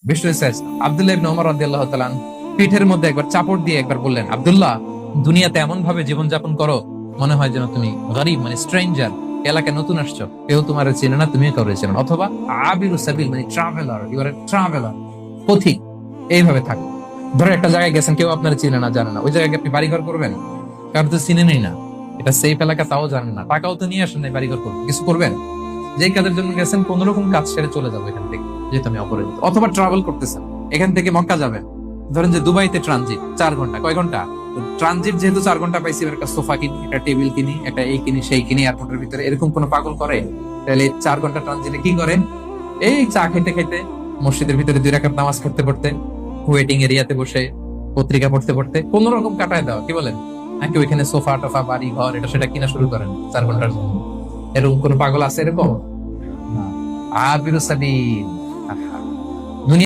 বিষ্ণু আব্দুল্লাহ ইবনে ওমর রাদিয়াল্লাহু তাআলা আনহু পিঠের মধ্যে একবার চাপড় দিয়ে একবার বললেন, আব্দুল্লাহ, দুনিয়াতে এমন ভাবে জীবনযাপন করো মনে হয় যেন তুমি গরিব, মানে স্ট্রেঞ্জার, এলাকায় নতুন আসছো, কেউ তোমার চেনে না, তুমিও কাউরে চেনো না। অথবা আবিরু সাবিল, মানে traveller, you are a traveller, পথিক। এইভাবে থাকো। ধরো একটা জায়গায় গেছেন, কেউ আপনার চিনে না, জানে না, ওই জায়গায় আপনি বাড়িঘর করবেন? কারণ তো চিনেনই না, এটা সেফ এলাকা, তাও জানেন না, টাকাও তো নিয়ে আসেন নাই বাড়িঘর করবেন, কিছু করবেন? যেই কাজের জন্য গেছেন, কোন রকম কাজ সেরে চলে যাবো এখান থেকে, যেহেতু আমি অপরাজিত। অথবা ট্রাভেল করতেছেন, এখান থেকে মক্কা যাবেন, ধরেন যে দুবাইতে ট্রানজিট 4 ঘন্টা, কয় ঘন্টা ট্রানজিট, যেহেতু 4 ঘন্টা পাইছি, এবার একটা সোফা কিনি, একটা টেবিল কিনি, একটা এই কিনি সেই কিনি এয়ারপোর্টের ভিতরে, এরকম কোন পাগল করে? তাহলে 4 ঘন্টা ট্রানজিটে কি করেন? এই চা খাইতে খাইতে, মসজিদের ভিতরে 2 রাকাত নামাজ পড়তে পড়তে, ওয়েটিং এরিয়াতে বসে পত্রিকা পড়তে পড়তে কোন রকম কাটায় দেওয়া, কি বলেন? নাকি ওইখানে সোফা টোফা, বাড়ি ঘর, এটা সেটা কিনা শুরু করেন 4 ঘন্টার জন্য? এরকম কোন পাগল আছে এরকম? আবিরু সাবিল।